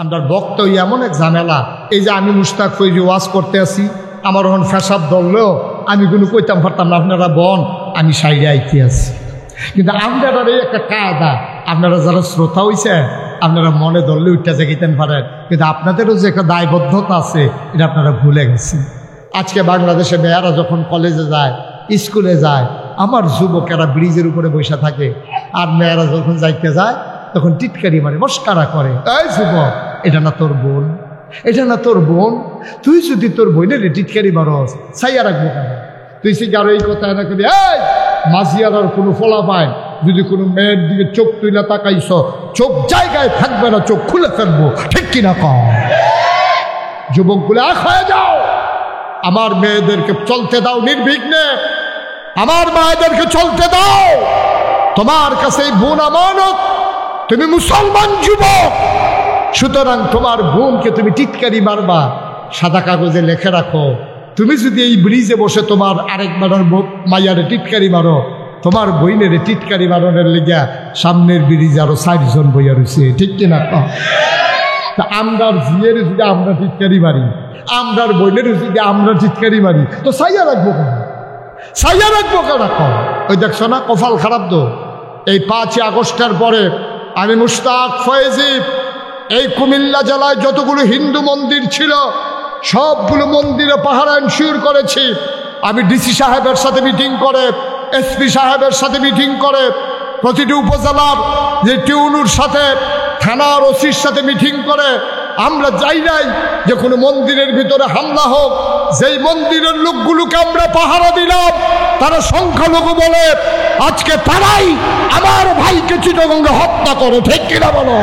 আমার বক্ত এমন এক ঝামেলা। এই যে আমি মুশতাক ফৈজি ওয়াজ করতে আসি, আমার এখন ফেসাব ধরলেও আমি কোনো কইতাম পারতাম না আপনারা বন, আমি সাইডে আইতে আছি। কিন্তু আপনারা এই একটা কায়দা, আপনারা যারা শ্রোতা হইছে আপনারা মনে ধরলে উঠতে জাগিতেন পারেন, কিন্তু আপনাদেরও যে একটা দায়বদ্ধতা আছে এটা আপনারা ভুলে গেছেন। আজকে বাংলাদেশে মেয়েরা যখন কলেজে যায়, স্কুলে যায়, আমার যুবকেরা ব্রিজের উপরে বসে থাকে, আর মেয়েরা যখন যাইতে যায় তখন টিটকারি মারে, মস্কারা করে, এই যুবক এটা না তোর বোন, এটা না তোর বোন, তুই যদি তোর বোনের টিটকারি মারস ছাইয়া রাখবো কেন? তুই সে আরো এই কথা না করবি, এই মাঝিয়ার কোনো ফলা পায়, যদি কোনো মেয়ের দিকে চোখ তুইলা তাকাইছ, চোখ জায়গায় থাকবে না, চোখ খুলে ফেলবো, ঠিক কিনা কম? যুবকগুলো আখ হয়ে যাও, আমার মেয়েদেরকে চলতে দাও নির্বিঘ্নে, আমার মায়েদেরকে চলতে দাও। তোমার কাছে এই বোন আমানত, তুমি মুসলমান যুবক, সুতরাং তোমার বোনকে তুমি টিটকারি মারবা, সাদা কাগজে লেখে রাখো। তুমি যদি এই ব্রিজে বসে তোমার আরেকবার মাইয়ারে টিটকারি মারো, তোমার বইনের টিটকারি মারনের লেগা সামনের ব্রিজে আরো 4 জন বইয়া রয়েছে, ঠিক কিনা? তা আমরার জিয়ের যদি আমরা টিটকারি মারি, আমরার বইনের যদি আমরা টিটকারি মারি, তো সাইয়া রাখবো কেন? সাইয়া রাখবো কেন? ওই দেখছো না কপাল খারাপ তো। এই 5 আগস্টের পরে আমি মুশতাক ফয়েজি এই কুমিল্লা জেলায় যতগুলো হিন্দু মন্দির ছিল সবগুলো মন্দিরে পাহারা এনশিওর করেছি। আমি ডিসি সাহেবের সাথে মিটিং করে, এসপি সাহেবের সাথে মিটিং করে, প্রতিটি উপজেলার যে টিউনুর সাথে, থানার ওসির সাথে মিটিং করে আমরা যাই নাই যে কোনো মন্দিরের ভিতরে হামলা হোক। যেই মন্দিরের লোকগুলোকে আমরা পাহারা দিলাম তারা সংখ্যালঘু বলে আজকে তারাই আমার ভাইকে চিটাগঙ্গে হত্যা করে, ঠিক কিনা বলো?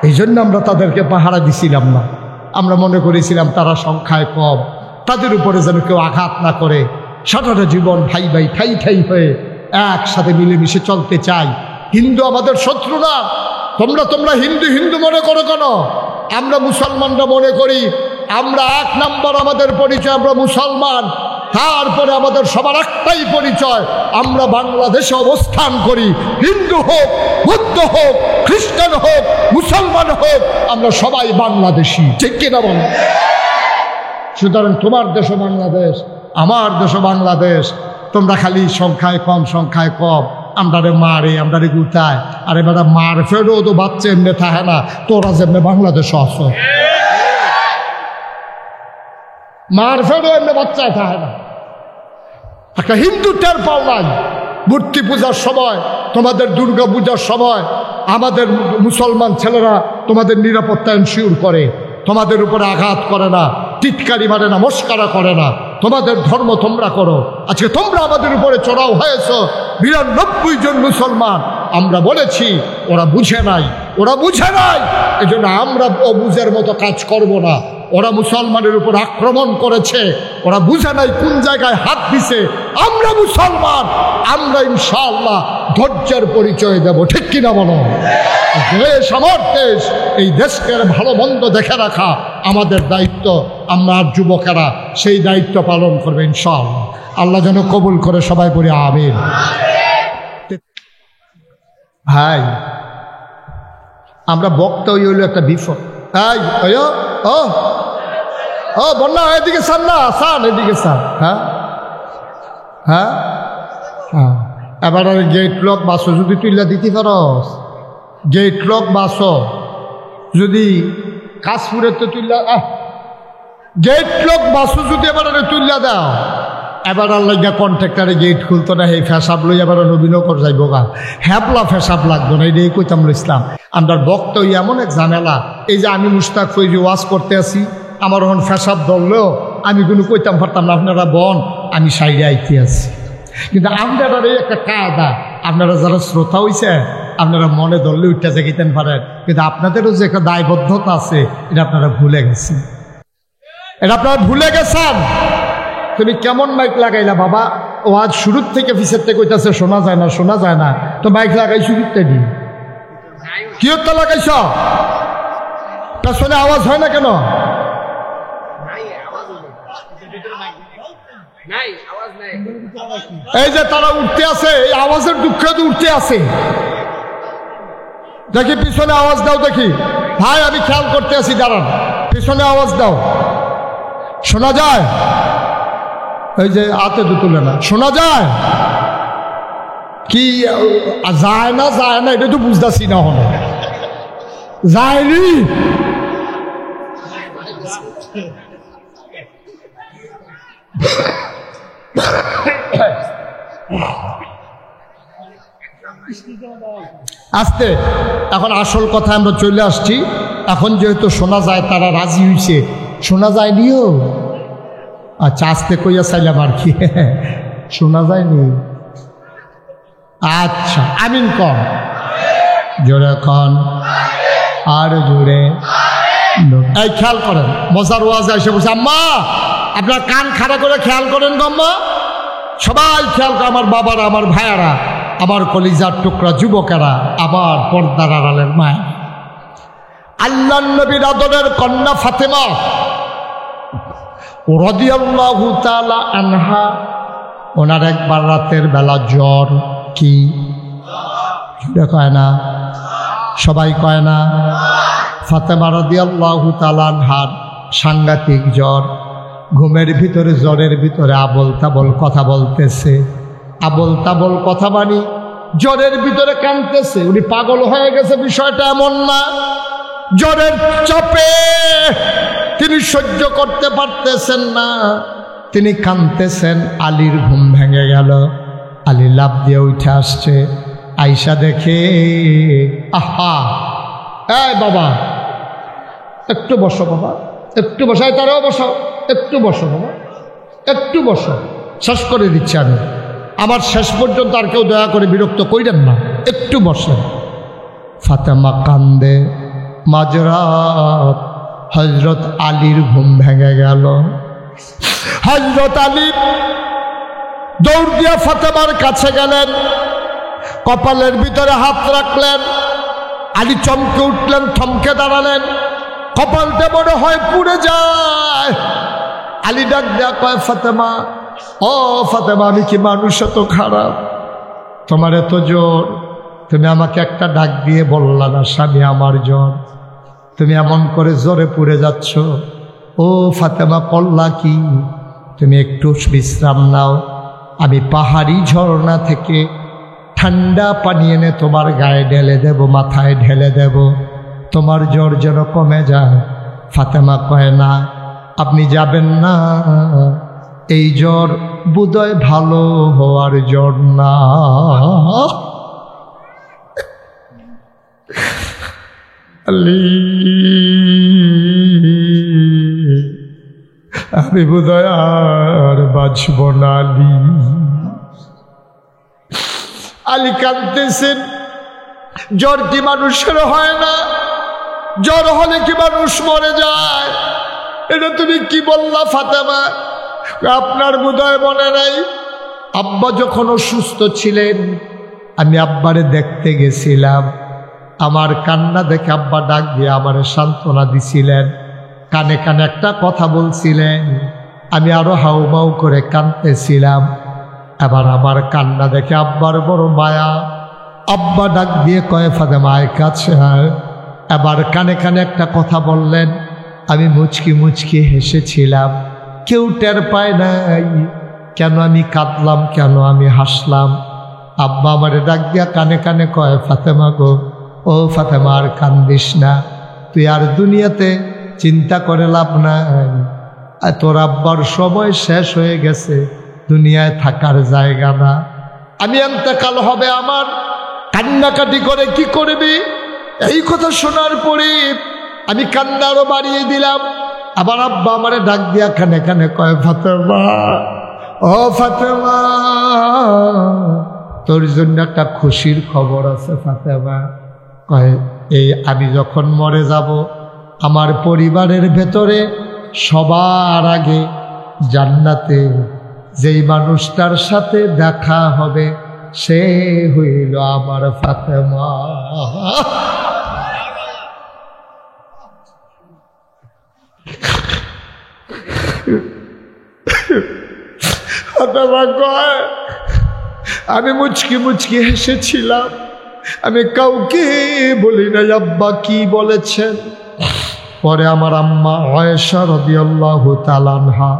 এই জন্য আমরা তাদেরকে পাহারা দিছিলাম না। আমরা মনে করেছিলাম তারা সংখ্যায় কম, তাদের উপরে যেন কেউ আঘাত না করে। সারাটা জীবন ভাই ভাই ঠাই ঠাই হয়ে একসাথে মিলেমিশে চলতে চাই। হিন্দু আমাদের শত্রু না। তোমরা হিন্দু হিন্দু মনে করো কেন? আমরা মুসলমানরা মনে করি আমরা 1 নম্বর আমাদের পরিচয় আমরা মুসলমান, তারপরে আমাদের সবার একটাই পরিচয় আমরা বাংলাদেশে অবস্থান করি। হিন্দু হোক, বুদ্ধ হোক, খ্রিস্টান হোক, মুসলমান হোক, আমরা সবাই বাংলাদেশি, ঠিক কিনা বলো? সুতরাং তোমার দেশও বাংলাদেশ, আমার দেশও বাংলাদেশ। তোমরা খালি সংখ্যায় কম, সংখ্যায় কম, আমরারে মারে, আমরারে গুতায়। আরে বেটা মার ফেরো তো বাচ্চা এমনি থাকে না, তোরা যেমনি বাংলাদেশে আসো, মার ফেরো এমনি বাচ্চায় থাকে না। একটা হিন্দু টের পাও নাই। মূর্তি পূজার সময়, তোমাদের দুর্গা পূজার সময় আমাদের মুসলমান ছেলেরা তোমাদের নিরাপত্তা এনশিওর করে, তোমাদের উপরে আঘাত করে না, টিটকারি মারে না, মস্কারা করে না। তোমাদের ধর্ম তোমরা করো। আজকে তোমরা আমাদের উপরে চড়াও হয়েছ 92 জন মুসলমান। আমরা বলেছি ওরা বুঝে নাই, ওরা বুঝে নাই, এজন্য আমরা অবুঝের মতো কাজ করব না। ওরা মুসলমানের উপর আক্রমণ করেছে, ওরা বুঝে নাই কোন জায়গায় হাত দিছে। আমরা মুসলমান, আমরা ইনশাআল্লাহ ধৈর্যের পরিচয় দেব, ঠিক কিনা বলো? দেশ আমার দেশ, এই দেশকে ভালো মন্দ দেখে রাখা আমাদের দায়িত্ব। আমরা যুবকেরা সেই দায়িত্ব পালন করবে ইনশাআল্লাহ। আল্লাহ যেন কবুল করে, সবাই বলি আমিন। ভাই আমরা বক্তা হইল একটা বিপদ। ও বন্যা এদিকে সান না, সান এদিকে সান। হ্যাঁ হ্যাঁ হ্যাঁ, এবার গেট লক বাসো যদি তুইলা দিতে পারস, গেট লক বাসো যদি কাশপুরে তো তুইলা, গেট লক বাসো যদি এবার তুইলা দাও, এবার আল্লাহ কন্ট্রাক্টারে গেট খুলতো না, এই ফেসাব লই এবার নবীনগর যাইব গা, হ্যাপলা ফেসাব লাগতো না, এটাই কইতাম ইসলাম। আমরা বক্ত এমন এক ঝামেলা। এই যে আমি মুশতাক ফৈজি ওয়াজ করতে আসি, আমার এখন ফেসাব ধরলেও আমি কোনো কইতাম পারতাম না আপনারা বন, আমি সাইডে আইতে আছি। কিন্তু আপনারা এই একটা কায়দা, আপনারা যারা শ্রোতা হইছে আপনারা মনে ধরলে উঠতে জাগিতেন পারেন, কিন্তু আপনাদেরও যে একটা দায়বদ্ধতা আছে এটা আপনারা ভুলে গেছেন, এটা আপনারা ভুলে গেছেন। তুমি কেমন মাইক লাগাইলা বাবা? ও আজ শুরুর থেকে পিছের থেকে কইতাছে শোনা যায় না, শোনা যায় না, তো মাইক লাগাই শুরুতে দি কি হত্যা লাগাইছ? তার শুনে আওয়াজ হয় না কেন? এই যে তারা উঠতে আছে, এই আওয়াজের দুঃখে তো উঠতে আছে। দেখি পিছনে আওয়াজ দাও দেখি। ভাই আমি খেয়াল করতে আছি, দাঁড়ান, পিছনে আওয়াজ দাও। শোনা যায়? এই যে হাতে তো তুলে না, শোনা যায় কি? যায় না যায় না এটা তো বুঝতেছি না। হলো যায়নি? আস্তে, এখন আসল কথা আমরা চলে আসছি। এখন যেহেতু শোনা যায়, তারা রাজি হয়েছে। শোনা যায়নিও? আচ্ছা, আস্তে কইয়া চাইলাম আর কি। শোনা যায়নি? আচ্ছা, আমিন কন, জোরে কন, আর জোরে। এই খেয়াল করেন, মজার ওয়াজ এসে বলছে। আম্মা আপনার কান খাড়া করে খেয়াল করেন গম্মা, সবাই খেয়াল করে, আমার বাবারা, আমার ভাইয়ারা, আমার কলিজার টুকরা যুবকেরা, আবার পর্দার আড়ালের মায়া। আল্লাহর নবীর আদরের কন্যা ফাতেমা রাদিয়াল্লাহু তাআলা আনহা, ওনার একবার রাতের বেলা জ্বর। কি কয় না? সবাই কয় না? ফাতেমা রাদিয়াল্লাহু তাআলা আনহার সাংঘাতিক জ্বর। ঘুমের ভিতরে, জ্বরের ভিতরে আবল তাবল কথা বলতেছে। আবল তাবল কথা মানি জ্বরের ভিতরে কাঁদতেছে। উনি পাগল হয়ে গেছে বিষয়টা এমন না, জ্বরের চাপে তিনি সহ্য করতে পারতেছেন না, তিনি কাঁদতেছেন। আলীর ঘুম ভেঙে গেল। আলী লাফ দিয়ে উঠে আসছে। আয়শা দেখে, আহা, এই বাবা একটু বসো, বাবা একটু বসাই, তারাও বসাও, একটু বসো বাবা, একটু বসো, শেষ করে দিচ্ছি আমি। আমার শেষ পর্যন্ত আর কেউ দয়া করে বিরক্ত কইরেন না, একটু বসেন। ফাতেমা কান্দে। মাঝরাত হযরত আলীর ঘুম ভেঙে গেল। হযরত আলী দৌড় দিয়া ফাতেমার কাছে গেলেন, কপালের ভিতরে হাত রাখলেন। আলী চমকে উঠলেন, থমকে দাঁড়ালেন। কপালটা মনে হয় পুড়ে যায়। আলী ডাক দেয়া কয়, ফাতেমা, ও ফাতেমা, আমি কি মানুষ এত খারাপ? তোমার এত জ্বর, তুমি আমাকে একটা ডাক দিয়ে বললা না স্বামী আমার জ্বর? তুমি এমন করে জ্বরে পুড়ে যাচ্ছ। ও ফাতেমা, করলা কি? তুমি একটু বিশ্রাম নাও, আমি পাহাড়ি ঝর্ণা থেকে ঠান্ডা পানি এনে তোমার গায়ে ঢেলে দেব, মাথায় ঢেলে দেব, তোমার জ্বর যেন কমে যায়। ফাতেমা কয়, না আপনি যাবেন না, এই জ্বর বোধহয় ভালো হওয়ার জ্বর না। আমি বোধহয় আর বাঁচব না। আলী কাঁদতেছেন। জ্বর কি মানুষের হয় না? জ্বর হলে কি মানুষ মরে যায়? এটা তুমি কি বললা ফাতেমা? আপনার বোধহয় মনে নাই, আব্বা যখন অসুস্থ ছিলেন আমি আব্বারে দেখতে গেছিলাম। আমার কান্না দেখে আব্বা ডাক দিয়ে আমার সান্ত্বনা দিছিলেন, কানে কানে একটা কথা বলছিলেন। আমি আরো হাউমাউ করে কাঁদতেছিলাম। এবার আমার কান্না দেখে আব্বার বড় মায়া। আব্বা ডাক দিয়ে কয়, ফাতেমা আয় কাছে আয়। এবার কানে কানে একটা কথা বললেন। আমি মুচকি মুচকি হেসেছিলাম। কেউ টের পায় নাই কেন আমি কাঁদলাম, কেন আমি হাসলাম। আব্বা আমারে ডাক দিয়া কানে কানে কয়, ফাতেমা গো, ও ফাতেমা আর কান্দিস না, তুই আর দুনিয়াতে চিন্তা করে লাভ নাই। তোর আব্বার সময় শেষ হয়ে গেছে, দুনিয়ায় থাকার জায়গা না। আমি ইন্তেকাল হবে আমার, কান্নাকাটি করে কি করবি? এই কথা শোনার পরে আমি কান্না আরো বাড়িয়ে দিলাম। আবার আব্বা আমারে ডাক দিয়া কানে কানে কয়, ফাতেমা, ও ফাতেমা, তোর জন্য একটা খুশির খবর আছে ফাতেমা। কয়, এই আমি যখন মরে যাব, আমার পরিবারের ভেতরে সবার আগে জান্নাতে যেই মানুষটার সাথে দেখা হবে সে হইল আমার ফাতেমা। ফাতেমা কয়, আমি মুচকি মুচকি হেসেছিলাম। আমি কাউকে বলি নাই আব্বা কি বলেছেন। পরে আমার আম্মা আয়েশা রাদিয়াল্লাহু তাআলা আনহা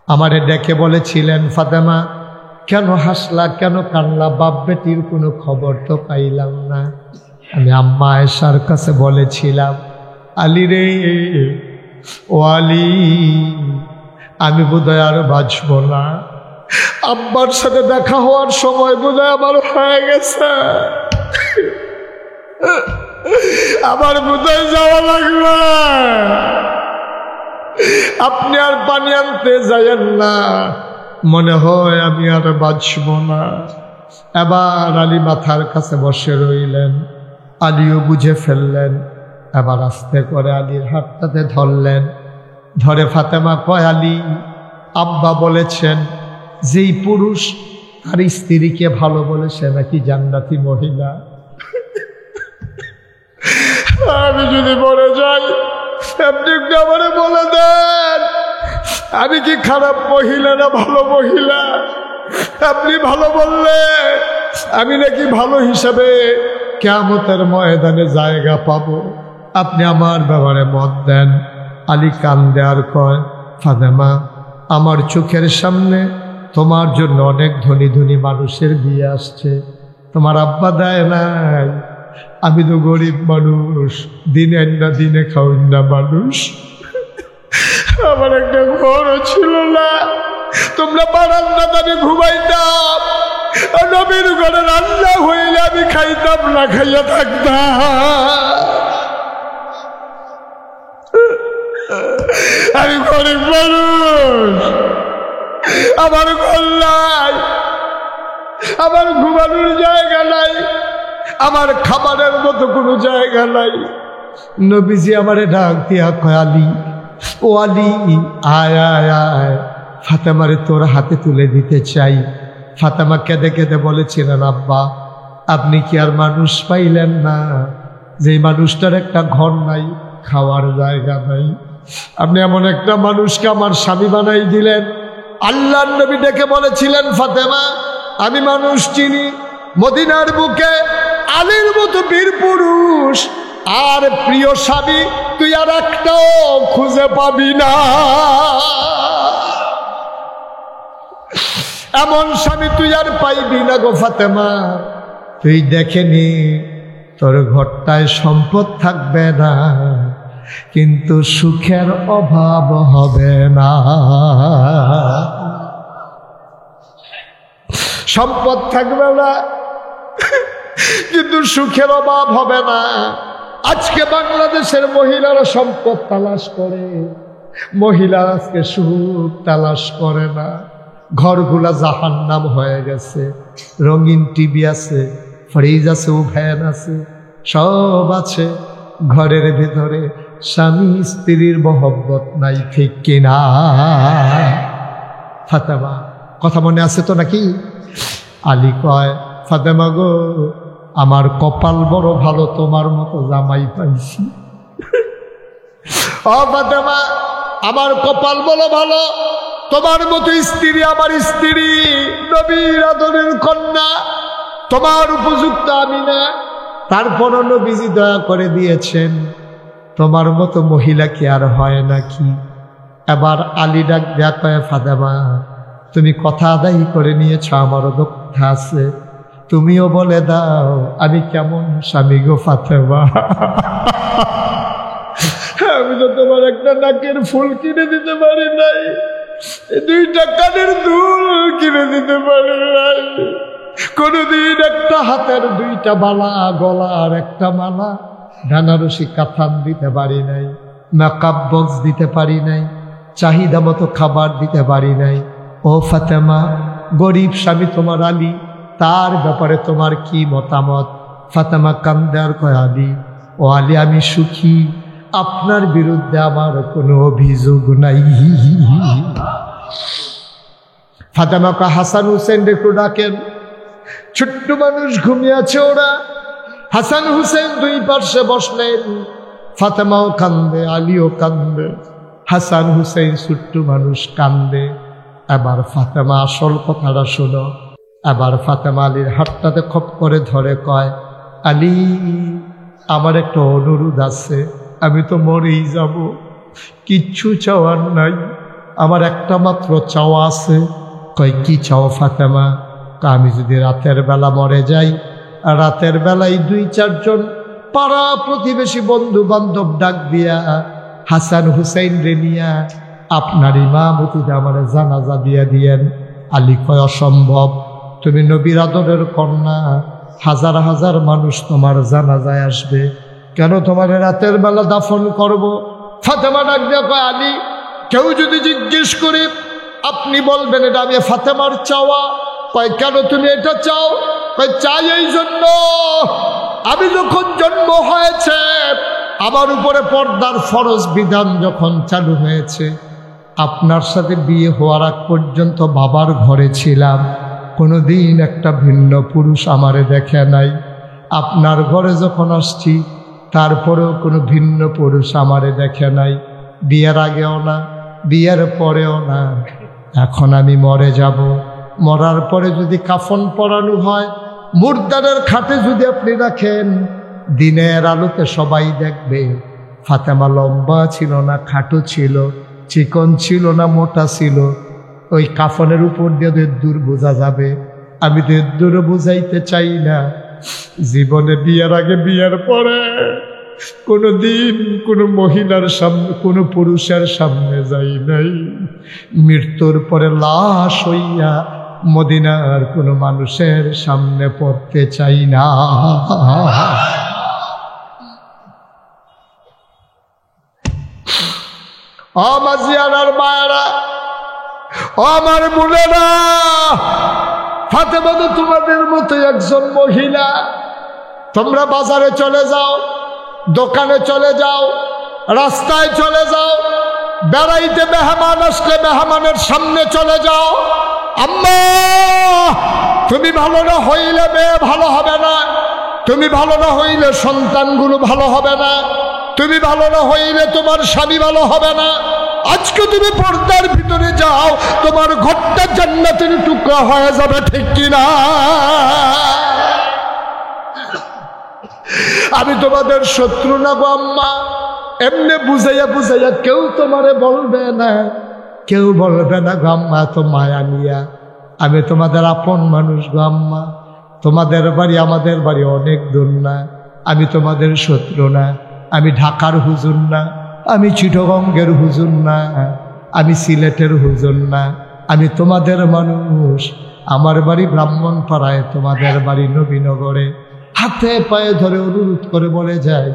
আমারে ডেকে বলেছিলেন, ফাতেমা কেন হাসলা, কেন কান্না, বাপ বেটির কোনো খবর তো পাইলাম না। আমি আম্মা আয়েশার কাছে বলেছিলাম, আলী রে, ও আলী, আমি বোধহয় আর বাঁচব না। আব্বার সাথে দেখা হওয়ার সময় বোধহয় আমার হয়ে গেছে, আমার বোধহয় যাওয়া লাগবে। আপনি আর পানি আনতে যাইয়েন না, মনে হয় আমি আর বাঁচব না। এবার আলী মাথার কাছে বসে রইলেন। আলীও বুঝে ফেললেন। এবার আস্তে করে আলীর হাতটাতে ধরলেন। ধরে ফাতেমা কয়, আলী, আব্বা বলেছেন যেই পুরুষ তার স্ত্রীকে ভালো বলেছে নাকি জান্নাতি মহিলা। আমি যদি মরে যাই আপনি একটু আমারে বলে দেন, আমি কি খারাপ মহিলা না ভালো মহিলা? আপনি ভালো বললে আমি নাকি ভালো হিসাবে কিয়ামতের ময়দানে জায়গা পাবো। আপনি আমার ব্যাপারে মত দেন। আলী কান্দে আর কয়, ফাতেমা, আমার চোখের সামনে তোমার জন্য অনেক ধনী ধনী মানুষের বিয়ে আসছে, তোমার আব্বা দেয় নাই। আমি তো গরিব মানুষ, দিনে না দিনে খাওয়ান না মানুষ। আমার একটা ঘরও ছিল না, তোমরা বারান্দাতে ঘুমাইতাম, নবীর ঘরে রান্না হইলে আমি খাইতাম না, খাইয়া থাকতাম। আমি গরিব মানুষ, আমার ঘর নাই, আমার ঘুমানোর জায়গা নাই, আমার খাবারের মতো কোনো জায়গা নাই। নবীজি আমারে ডাক দিয়া কয়, আলী, ও আলী, আয় আয় আয়, ফাতেমারে তোর হাতে তুলে দিতে চাই। ফাতেমা কেঁদে কেঁদে বলেছিলেন, আব্বা, আপনি কি আর মানুষ পাইলেন না? যে মানুষটার একটা ঘর নাই, খাওয়ার জায়গা নাই, আপনি এমন একটা মানুষকে আমার স্বামী বানাই দিলেন। আল্লাহর নবী ডেকে বলেছিলেন, ফাতেমা, আমি মানুষ চিনি, মদিনার বুকে আলীর মতো বীর পুরুষ আর প্রিয় স্বামী তুই আর একটাও খুঁজে পাবি না। এমন স্বামী তুই আর পাইবি না গো ফাতেমা। তুই দেখে নি, তোর ঘরটায় সম্পদ থাকবে না, কিন্তু সুখের অভাব হবে না। সম্পদ থাকবে না কিন্তু সুখের অভাব হবে না। আজকে বাংলাদেশের মহিলারা সম্পদ তালাশ করে, মহিলা আজকে সুখ তালাশ করে না। ঘরগুলা জাহান্নাম হয়ে গেছে। রঙিন টিভি আছে, ফ্রিজ আছে, ওভেন আছে, সব আছে, ঘরের ভিতরে স্বামী স্ত্রীর মহব্বত নাই, ঠিক কিনা? ফাতেমা, কথা মনে আছে তো নাকি? আলী কয়, ফাতেমা গো, আমার কপাল বড় ভালো, তোমার মতো জামাই পাইছি। ও ফাতেমা, আমার কপাল বড় ভালো, তোমার মতো স্ত্রী আমার স্ত্রী, নবীর আদরের কন্যা, তোমার উপযুক্ত আমি না। তারপরও নবীজি দয়া করে দিয়েছেন। তোমার মতো মহিলা কি আর হয় নাকি? এবার আলী ডাক দেয়া কয়, ফাতেমা, তুমি কথা আদায় করে নিয়েছ, আমারও দক্ষ আছে, তুমিও বলে দাও আমি কেমন স্বামী গো ফাতেমা। আমি তো তোমার একটা নাকের ফুল কিনে দিতে পারি নাই, দুইটা কানের দুল কিনে দিতে পারি নাই, কোনদিন একটা হাতের দুইটা বালা, গলার একটা মালা, বেনারসি কাফান দিতে পারি নাই, মেকআপ বক্স দিতে পারি নাই, চাহিদা মতো খাবার দিতে পারি নাই। ও ফাতেমা, গরিব স্বামী তোমার আলী, তার ব্যাপারে তোমার কি মতামত? ফাতেমা কান্দে আর কয়, আলী, ও আলী, আমি সুখী, আপনার বিরুদ্ধে আমার কোনো অভিযোগ নাই। ফাতেমা কয়, হাসান হুসেন একটু ডাকেন। ছোট্ট মানুষ ঘুমিয়ে আছে ওরা। হাসান হুসেন দুই পার্শ্বে বসলেন। ফাতেমাও কান্দে, আলীও কান্দে, হাসান হুসেন ছোট্ট মানুষ কান্দে। এবার ফাতেমা আসল কথাটা শোনো। আবার ফাতেমা আলীর হাতটাতে খপ করে ধরে কয়, আলী আমার একটা অনুরোধ আছে, আমি তো মরেই যাব, কিচ্ছু চাওয়ার নাই, আমার একটা মাত্র চাওয়া আছে। কয় কি চাও ফাতেমা? আমি যদি রাতের বেলা মরে যাই, রাতের বেলায় 2-4 জন পাড়া প্রতিবেশী বন্ধু বান্ধব ডাক দিয়া হাসান হুসাইন রে নিয়া আপনার ইমামতিতে আমার জানাজা দিয়া দিয়েন। আলী কয় অসম্ভব, তুমি নবীর আদরের কন্যা, হাজার হাজার মানুষ তোমার জানাজায় আসবে, কেন তোমার রাতের বেলা দাফন করব? ফাতেমা ডাক দিয়া কয়, আলী কেউ যদি জিজ্ঞেস করে আপনি বলবেন এটা আমি ফাতেমার চাওয়া। কয় কেন তুমি এটা চাও? কয় চাই এই জন্য, আমি যখন জন্ম হয়েছে আমার উপরে পর্দার ফরজ বিধান যখন চালু হয়েছে, আপনার সাথে বিয়ে হওয়ার আগ পর্যন্ত বাবার ঘরে ছিলাম, কোনোদিন একটা ভিন্ন পুরুষ আমারে দেখে নাই। আপনার ঘরে যখন আসছি তারপরেও কোনো ভিন্ন পুরুষ আমারে দেখে নাই, বিয়ের আগেও না, বিয়ের পরেও না। এখন আমি মরে যাব, মরার পরে যদি কাফন পরানো হয়, মুর্দারের খাটে যদি আপনি রাখেন, দিনের আলোতে সবাই দেখবে ফাতেমা লম্বা ছিল না খাটো ছিল, চিকন ছিল না মোটা ছিল। ওই কাফনের উপর দিয়ে দূর বোঝা যাবে। আমি দূর বুঝাইতে চাই না, জীবনে বিয়ের আগে বিয়ের পরে কোনোদিন কোনো মহিলার সামনে কোনো পুরুষের সামনে যাই নাই। মৃত্যুর পরে লাশ হইয়া মদিনার কোনো মানুষের সামনে পড়তে চাই না। আমার জিয়ারার মায়েরা, আমার বোনেরা, ফাতেমা তো তোমাদের মতো একজন মহিলা। তোমরা বাজারে চলে যাও, দোকানে চলে যাও, রাস্তায় চলে যাও, বেড়াইতে মেহমান আসলে মেহমানের সামনে চলে যাও, আম্মা তুমি ভালো না হইলে মেয়ে ভালো হবে না, তুমি ভালো না হইলে সন্তানগুলো ভালো হবে না, তুমি ভালো না হইলে তোমার স্বামী ভালো হবে না। আজকে তুমি পর্দার ভিতরে যাও, তোমার ঘরটা জান্নাতের টুকরা হয়ে যাবে, ঠিক কিনা? আমি তোমাদের শত্রু না গো আম্মা, এমনি বুঝাইয়া বুঝাইয়া কেউ তোমারে বলবে না, কেউ বলবে না গো আম্মা তো মায়া নিয়া। আমি তোমাদের আপন মানুষ গো আম্মা, তোমাদের বাড়ি আমাদের বাড়ি অনেক দূর না, আমি তোমাদের শত্রু না, আমি ঢাকার হুজুর না, আমি চিটগঙ্গের হুজুর না, আমি সিলেটের হুজুর না, আমি তোমাদের মানুষ। আমার বাড়ি ব্রাহ্মণপাড়ায়, তোমাদের বাড়ি নবীনগরে। হাতে পায়ে ধরে অনুরোধ করে বলে যায়,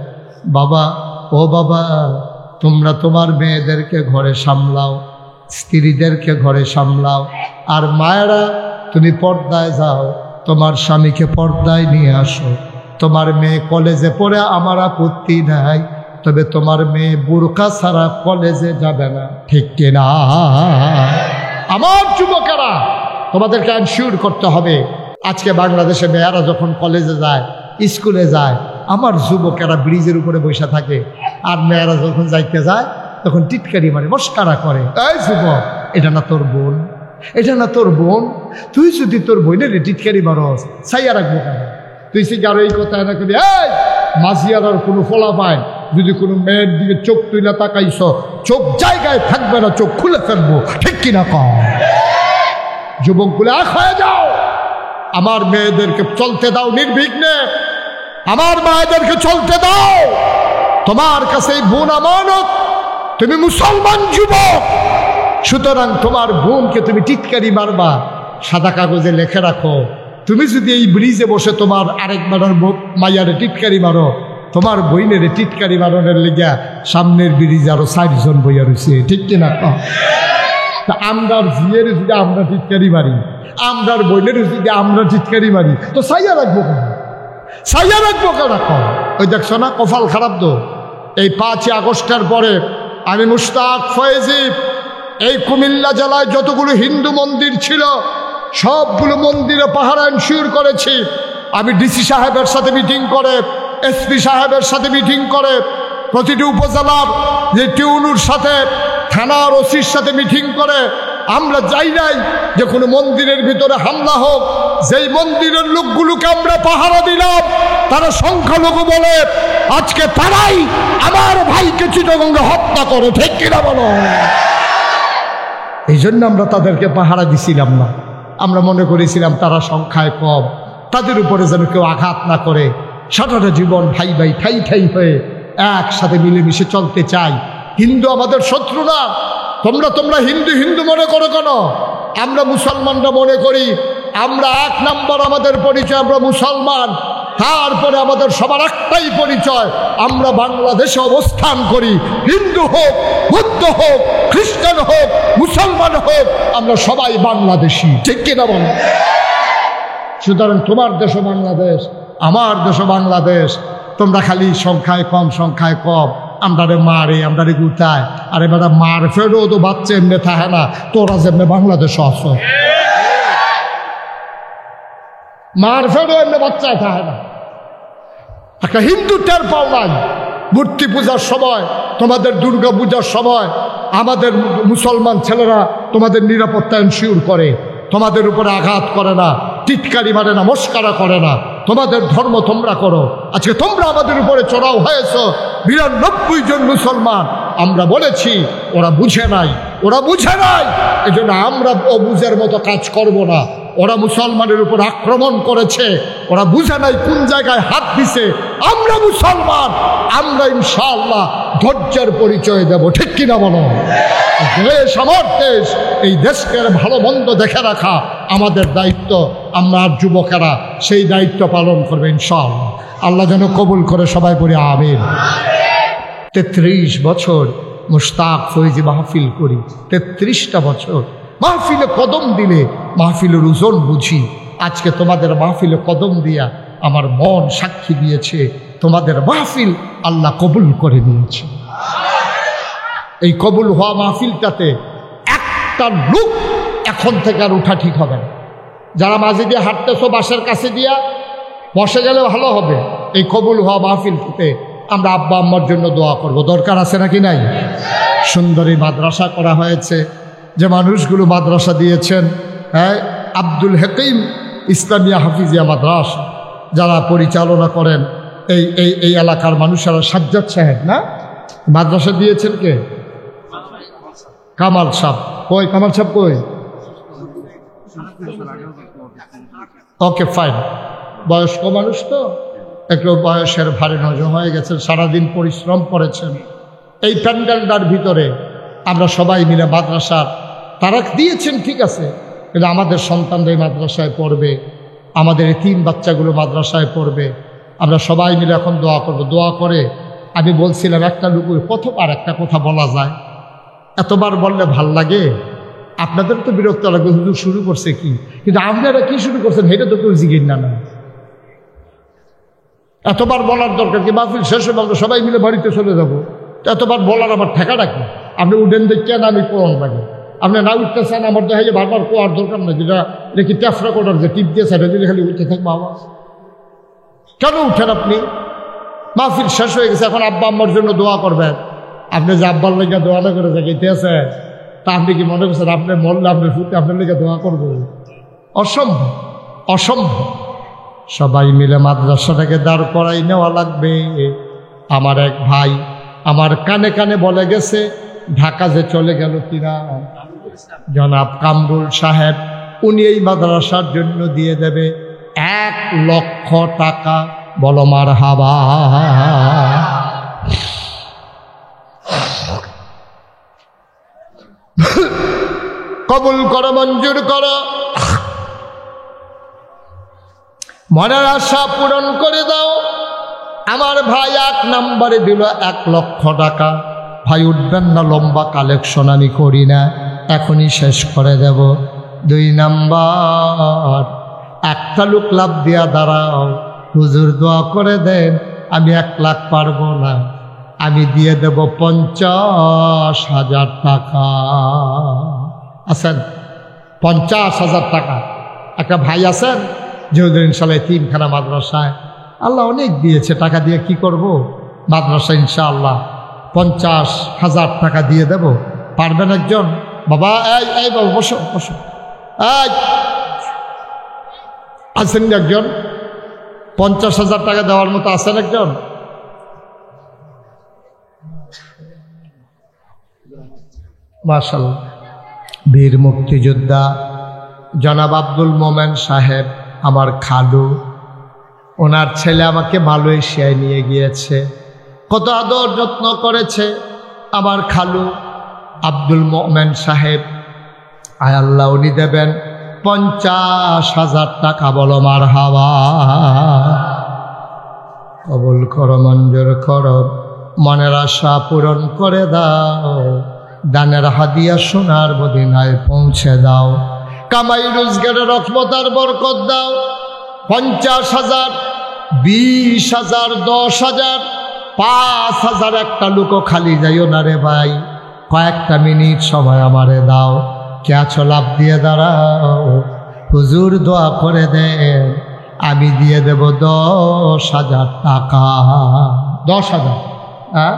বাবা ও বাবা, তোমরা তোমার মেয়েদেরকে ঘরে সামলাও, স্ত্রীদেরকে ঘরে সামলাও, আর মায়েরা তুমি পর্দায় যাও, তোমার স্বামীকে পর্দায় নিয়ে আসো। তোমার মেয়ে কলেজে পড়ে আমার আপত্তি নাই, তবে তোমার মেয়ে বোরকা ছাড়া কলেজে যাবে না, ঠিক কিনা? আমার যুবকেরা, তোমাদেরকে এনশিওর করতে হবে। আজকে বাংলাদেশে মেয়েরা যখন কলেজে যায়, স্কুলে যায়, আমার যুবকেরা ব্রিজের উপরে বসে থাকে, আর মেয়েরা যখন যাইতে যায় তখন টিটকারি মারে, মস্কারা করে। এই যুবক, এটা না তোর বোন, এটা না তোর বোন, তুই যদি তোর বোনের টিটকারি মারস, ছাইয়া রাখবো কেন? তুই সে আরো এই কথা না করবি, এই মাঝিয়ার আর কোনো ফলা পায়, যদি কোনো মেয়ের দিকে চোখ তুইলা তাকাইছ, চোখ জায়গায় থাকবে না, চোখ খুলে ফেলবো, ঠিক কিনা কম? যুবকগুলো এক হয়ে যাও, আমার মেয়েদেরকে চলতে দাও নির্বিঘ্নে, আমার মায়েদেরকে চলতে দাও। তোমার কাছে এই বোন আমানত, তুমি মুসলমান যুবক, সুতরাং তোমার বোনকে তুমি টিটকারি মারবা, সাদা কাগজে লিখে রাখো। তুমি যদি এই ব্রিজে বসে তোমার আরেক মাইয়ারে টিটকারি মারো, তোমার বইনের টিটকারি মারনের লেগা সামনের ব্রিজে আরো 4 জন বইয়া রয়েছে, ঠিক কিনা? তা আমরার জিয়ের যদি আমরা টিটকারি মারি, আমরার বইনের যদি আমরা টিটকারি মারি, তো সাইয়া রাখবো কেন? সাইয়া রাখবো কেন? ওই দেখছো না কপাল খারাপ তো। এই 5ই আগস্টের পরে আমি মুশতাক ফয়েজি এই কুমিল্লা জেলায় যতগুলো হিন্দু মন্দির ছিল সবগুলো মন্দিরে পাহারা এনশিওর করেছি। আমি ডিসি সাহেবের সাথে মিটিং করে, এসপি সাহেবের সাথে মিটিং করে, প্রতিটি উপজেলার যে টিউনুর সাথে, থানার ওসির সাথে মিটিং করে আমরা যাই নাই যে কোনো মন্দিরের ভিতরে হামলা হোক, যেই মন্দিরের লোকগুলোকে আমরা পাহারা দিলাম তারা সংখ্যালঘু বলে আজকে তারাই আমার ভাইকে চিটাগঙ্গে হত্যা করে, ঠিক কিনা বলো? এই জন্য আমরা তাদেরকে পাহারা দিছিলাম না। আমরা মনে করেছিলাম তারা সংখ্যায় কম, তাদের উপরে যেন কেউ আঘাত না করে। সারাটা জীবন ভাই ভাই ঠাই ঠাই হয়ে একসাথে মিলেমিশে চলতে চাই। হিন্দু আমাদের শত্রু না। তোমরা হিন্দু হিন্দু মনে করো কেন? আমরা মুসলমানরা মনে করি আমরা 1 নম্বর আমাদের পরিচয় আমরা মুসলমান, তারপরে আমাদের সবার একটাই পরিচয় আমরা বাংলাদেশে অবস্থান করি। হিন্দু হোক, বৌদ্ধ হোক, খ্রিস্টান হোক, মুসলমান হোক, আমরা সবাই বাংলাদেশি, ঠিক কিনা বল? সুতরাং তোমার দেশও বাংলাদেশ, আমার দেশও বাংলাদেশ। তোমরা খালি সংখ্যায় কম সংখ্যায় কম আমরারে মারে, আমরারে গুতায়। আরে বেটা মার ফেরো তো বাচ্চা এমনি থাকে না, তোরা যেমনি বাংলাদেশে আসো মার ফেরো এমনি বাচ্চায় থাকে না। একটা হিন্দু টের পাও নাই। মূর্তি পূজার সময়, তোমাদের দুর্গা পূজার সময় আমাদের মুসলমান ছেলেরা তোমাদের নিরাপত্তা এনশিওর করে, তোমাদের উপরে আঘাত করে না, টিটকারি মারে না, মস্কারা করে না। তোমাদের ধর্ম তোমরা করো। আজকে তোমরা আমাদের উপরে চড়াও হয়েছ ৯২ জন মুসলমান। আমরা বলেছি ওরা বুঝে নাই, ওরা বুঝে নাই, এজন্য আমরা অবুঝের মতো কাজ করব না। ওরা মুসলমানের উপর আক্রমণ করেছে, ওরা বুঝে নাই কোন জায়গায় হাত দিছে। আমরা মুসলমান, আমরা ইনশাআল্লাহ ধৈর্যের পরিচয় দেব, ঠিক কিনা বলো? দেশ আমার দেশ, এই দেশকে ভালো মন্দ দেখে রাখা আমাদের দায়িত্ব। আমরা যুবকেরা সেই দায়িত্ব পালন করবে ইনশাআল্লাহ। আল্লাহ যেন কবুল করে, সবাই বলি আমিন। ৩৩ বছর মুশতাক ফৈজি মাহফিল করি, ৩৩টা বছর মাহফিলে কদম দিলে মাহফিলের ওজন বুঝি। আজকে তোমাদের মাহফিলে কদম দিয়া আমার মন সাক্ষী দিয়েছে তোমাদের মাহফিল আল্লাহ কবুল করে নিয়েছে। এই কবুল হওয়া মাহফিলটাতে একটা লোক এখন থেকে আর উঠা ঠিক হবে না। যারা মাঝে দিয়ে হাঁটতেছো বাসের কাছে দিয়া বসে গেলে ভালো হবে। এই কবুল হওয়া মাহফিলটাতে আমরা আব্বা আম্মার জন্য দোয়া করব, দরকার আছে নাকি নাই? সুন্দরী মাদ্রাসা করা হয়েছে, যে মানুষগুলো মাদ্রাসা দিয়েছেন, হ্যাঁ, আব্দুল হাকিম ইসলামিয়া হাফিজিয়া মাদ্রাসা যারা পরিচালনা করেন, এই এলাকার মানুষেরা, সাজ্জাদ সাহেব না মাদ্রাসা দিয়েছেন, কে? কামাল সাহেব। কই কামাল সাহেব কই? Okay fine. বয়স্ক মানুষ তো একটু বয়সের ভারে নজর হয়ে গেছেন, সারাদিন পরিশ্রম করেছেন। এই প্যান্ডেলটার ভিতরে আমরা সবাই মিলে মাদ্রাসার তারা দিয়েছেন, ঠিক আছে, কিন্তু আমাদের সন্তানরা এই মাদ্রাসায় পড়বে, আমাদের এই 3 বাচ্চাগুলো মাদ্রাসায় পড়বে। আমরা সবাই মিলে এখন দোয়া করব। দোয়া করে আমি বলছিলাম একটা লোক কতবার একটা কথা বলা যায়, এতবার বললে ভাল লাগে? আপনাদের তো বিরক্ত লাগবে, হুজুর শুরু করছে কি, কিন্তু আপনারা কি শুরু করছেন এটা তো কেউ জিজ্ঞেস না। এতবার বলার দরকার কি? মাহফিল শেষ হবে আমরা সবাই মিলে বাড়িতে চলে যাবো, এতবার বলার আবার ঠেকা রাখি। আপনি উঠেন দেখছেন, আমি কোরআন লাগে, আপনি না উঠতে চান, আমার দেখা যায় বারবার কোয়ার দরকার নেই। যেটা দেখি ট্যাফরা কোটার যে টিপ দিয়ে সাইডে দিলে খালি উঠতে থাকবো আওয়াজ। কেন উঠেন আপনি? মাহফিল শেষ হয়ে গেছে, এখন আব্বা আম্মার জন্য দোয়া করবেন। আপনি যে আব্বার লেগে দোয়া না করে যাইতে আছে, তা আপনি কি মনে করছেন আপনি মরলে আপনার ফুটে আপনার লেগে দোয়া করবো? অসম্ভব, অসম্ভব। সবাই মিলে মাদ্রাসাটাকে দাঁড় করাই নেওয়া লাগবে। আমার এক ভাই আমার কানে কানে বলে গেছে, ঢাকা যে চলে গেল কিনা, জনাব কামরুল সাহেব, উনি এই মাদ্রাসার জন্য দিয়ে দেবে 1 লক্ষ টাকা। বলো মারহাবা। কবুল করো, মঞ্জুর করো, মনের আশা পূরণ করে দাও। আমার ভাই 1 নম্বরে দিল 1 লক্ষ টাকা। ভাই উঠবেন না, লম্বা কালেকশন আমি করি না, এখনই শেষ করে দেব। 2 নম্বর, একটা লোক লাভ দিয়া দাঁড়াও, হুজুর দোয়া করে দেন, আমি 1 লাখ পারবো না, আমি দিয়ে দেব 50,000 টাকা। আছেন 50,000 টাকা? একটা ভাই আছেন যে হুজুর ইনশাল্লাহ 3খানা মাদ্রাসায় আল্লাহ অনেক দিয়েছে, টাকা দিয়ে কি করব? মাদ্রাসা ইনশাআল্লাহ 50,000 টাকা দিয়ে দেব, পারবেন একজন? বাবা এই বাবা বসো বসো, এই আছেন একজন? 50,000 টাকা দেওয়ার মতো আছেন একজন? মাশাআল্লাহ। বীর মুক্তিযোদ্ধা জনাব আব্দুল মোমেন সাহেব আমার খালু, ওনার ছেলে আমাকে মালয়েশিয়ায় নিয়ে গিয়েছে, কত আদর যত্ন করেছে আমার খালু আব্দুল মোমেন সাহেব। আয় আল্লাহ, উনি দেবেন 50,000 টাকা। বলো মারহাবা। কবুল করো, মঞ্জুর করো, মনের আশা পূরণ করে দাও, দানের হাদিয়া সোনার মদিনায় পৌঁছে দাও, কামাই রোজগারের রহমত আর বরকত দাও। 50,000, 20,000, 10,000, 5,000 একটা লোকও খালি যাইও না রে ভাই। কয়েকটা মিনিট সময় আমারে দাও, কে আছো লাভ দিয়ে দাঁড়াও। হুজুর দোয়া করে দেন, আমি দিয়ে দেব 10,000 টাকা। 10,000? হ্যাঁ,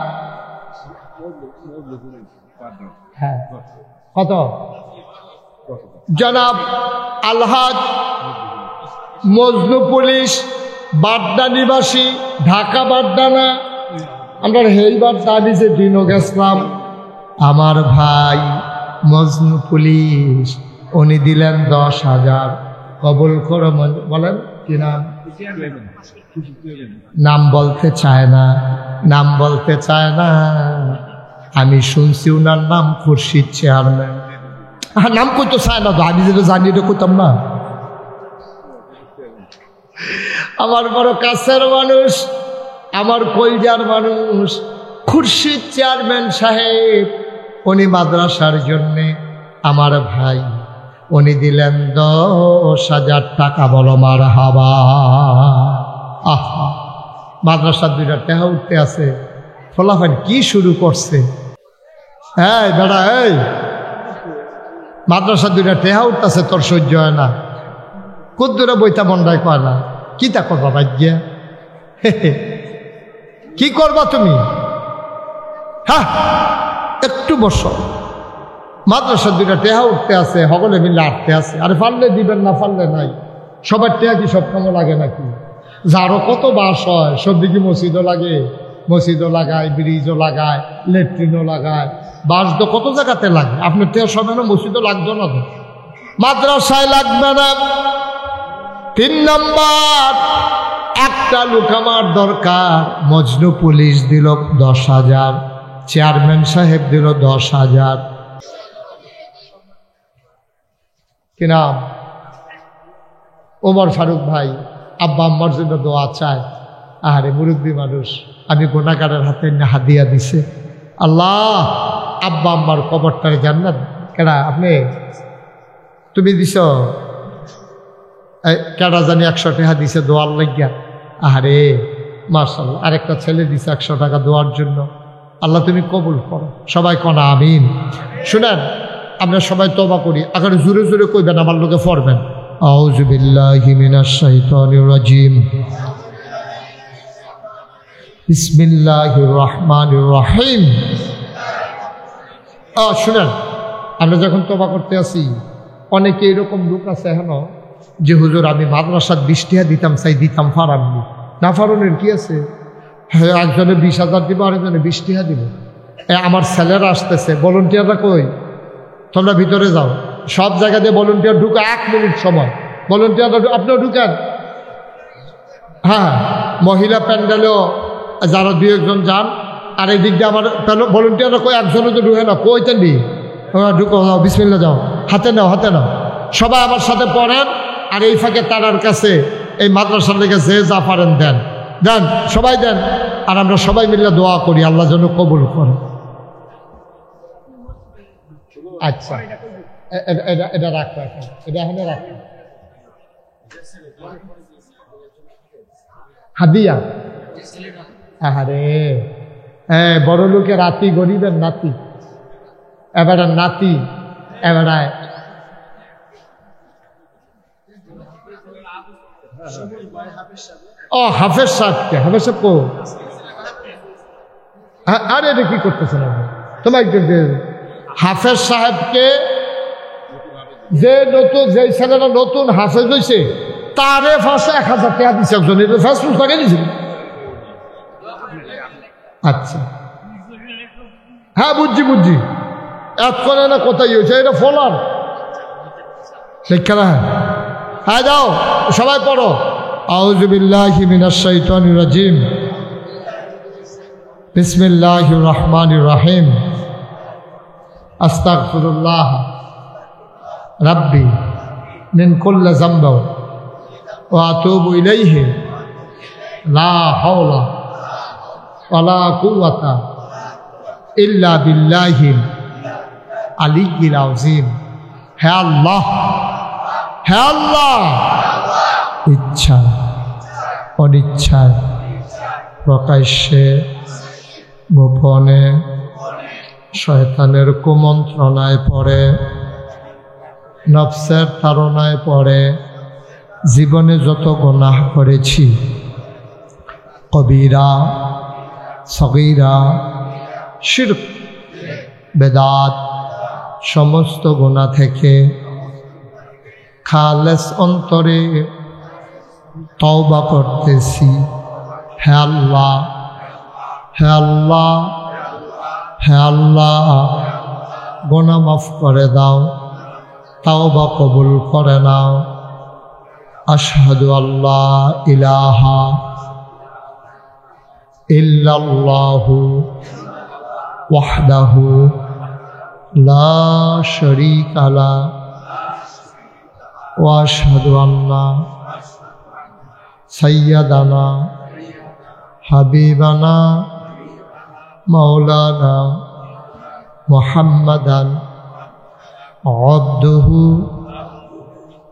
হ্যাঁ। কত? জনাব আলহাজ মজনু পুলিশ, বাড্ডা নিবাসী, ঢাকা বাড্ডা না, আমরা হেইবার দাবিজে দিনও গেছিলাম। আমার ভাই মজনু পুলিশ, উনি দিলেন 10,000। কবুল করো। বলেন কি নাম? নাম বলতে চায় না, নাম বলতে চায় না। আমি শুনছি উনার নাম খুরশিদ চেয়ারম্যান। নাম কইতো চায় না তো, আমি যেটা জানি এটা কইতাম না। আমার বড় কাছের মানুষ, আমার কলজার মানুষ খুরশিদ চেয়ারম্যান সাহেব, উনি মাদ্রাসার জন্যে আমার ভাই, উনি দিলেন 10,000 টাকা। বলো মারহাবা। আহা, মাদ্রাসার 2টা টাকা উঠতে আছে, ফলাফল কি শুরু করছে। এই বেড়া, এই মাদ্রাসার 2টা টাকা উঠতেছে, তোর সহ্য হয় না? কদ্দুরা বইটা মন্ডায় কয় না, কি তা করবা ভাগ্যা? কি করবা তুমি? হ্যাঁ, একটু বসো। মাদ্রাসার 2টা টাকা উঠতে আছে, সকলে মিলে আটতে আছে। আরে পারলে দিবেন, না পারলে নাই। সবার টাকা কি সব কামো লাগে নাকি? যারও কত বাস হয়, সব দিকে মসজিদও লাগে, মসজিদও লাগায়, ব্রিজও লাগায়, ল্যাট্রিনও লাগায়, বাস তো কত জায়গাতে লাগে। আপনার টাকা সব না, মসজিদও লাগতো না তো, মাদ্রাসায় লাগবে না। 3 নাম্বার, একটা লোক আমার দরকার। মজনু পুলিশ দিল 10,000, চেয়ারম্যান সাহেব দিল 10,000। কি নাম? ওমর ফারুক ভাই। আব্বা আম্মার জন্য দোয়া চায়। আরে মুরব্বী মানুষ, আমি গুনাহগারের হাতে হাদিয়া দিছে। আল্লাহ আব্বা আম্মার কবরটারে জান্নাত। কেডা আপনি? তুমি দিছ? কেডা জানি 100 টাকা দিছে দোয়ার লাগিয়া। আরে মাশাআল্লাহ, আরেকটা ছেলে দিছে 100 টাকা দোয়ার জন্য। আল্লাহ তুমি কবুল করো। সবাই কনা আমিন। শুনেন, আমরা সবাই তওবা করি। আগে জোরে জোরে কইবেন, আমার লোকে পড়বেন। আউযু বিল্লাহি মিনাশ শাইতানির রাজিম, বিসমিল্লাহির রহমানির রহিম। শুনেন, আমরা যখন তওবা করতে আসি, অনেকে এরকম লোক আছে এখনো যে হুজুর আমি মাদ্রাসার 20 টাকা দিতাম, চাই দিতাম, ফারাননি। না ফারানের কি আছে? হ্যাঁ, একজনে 20,000 দিব, আরেকজনে 20 টাকা দিব। আমার ছেলেরা আসতেছে, ভলান্টিয়াররা কই? তোমরা ভিতরে যাও। সব জায়গা দিয়ে ভলান্টিয়ার ঢুকে 1 মিনিট সময়। ভলান্টিয়াররা আপনিও ঢুকেন। হ্যাঁ, মহিলা প্যান্ডেলেও যারা 2-1 যান। আর এই দিক দিয়ে আমার ভলান্টিয়াররা কই? একজনও তো ঢুকে না, কইতেন নি? ঢুকো, যাও, বিসমিল্লাহ, যাও, হাতে নাও, হাতে নাও। সবাই আমার সাথে পড়েন। আর এই ফাঁকে তারার কাছে এই মাদ্রাসার লেগে যে যা পারেন দেন, দেন, সবাই দেন। আর আমরা সবাই মিলে দোয়া করি আল্লাহ যেন কবুল করে। আচ্ছা, এটা রাখো, এটা এখানে রাখো। হাদিয়া। আরে বড় লোকে রাতি, গরিবের নাতি। এবার নাতি, এবার হাফেজ সাহেবকে। হাফেজ সাহেব কো? আরে এটা কি করতেছেন আপনি? তোমাকে হাফেজ সাহেবকে, যে ছেলেরা নতুন হাফেজ হয়েছে, তারে ফাঁসে 1000 টাকা দিচ্ছে একজন, এটা ফার্স্ট টাকা দিয়েছিল। আচ্ছা হ্যাঁ বুঝছি এতক্ষণে না কোথায় হয়েছে, এটা ফলার শিক্ষা না। হ্যাঁ যাও সবাই পড়ো, আউযু বিল্লাহি মিনাশ শাইতানির রাজিম, বিসমিল্লাহির রহমানির রহিম, আস্তাগফিরুল্লাহ রাব্বি মিন কুল্লি যামবি ওয়া আতুবু ইলাইহি লা হাওলা ওয়ালা কুওয়াতা ইল্লা বিল্লাহিল আলিয়্যিল আযীম। হে আল্লাহ, হে আল্লাহ, ইচ্ছা অনিচ্ছায় প্রকাশ্যে গোপনে শয়তানের কুমন্ত্রণায় পড়ে, নফসের তাড়নায় পড়ে জীবনে যত গুনাহ করেছি, কবিরা সগীরা শিরক বেদাত সমস্ত গুনাহ থেকে খালেস অন্তরে তওবা করতেছি। হে আল্লাহ, হে আল্লাহ, হে আল্লাহ, গুনাহ মাফ করে দাও, তওবা কবুল করে নাও। আশহাদু আল্লা ইলাহা ইল্লাল্লাহু ওয়াহদাহু লা শারীকা লাহু ওয়া আশহাদু আন্না সাইয়্যিদানা হাবিবানা মাওলানা মুহাম্মাদান আবদুহু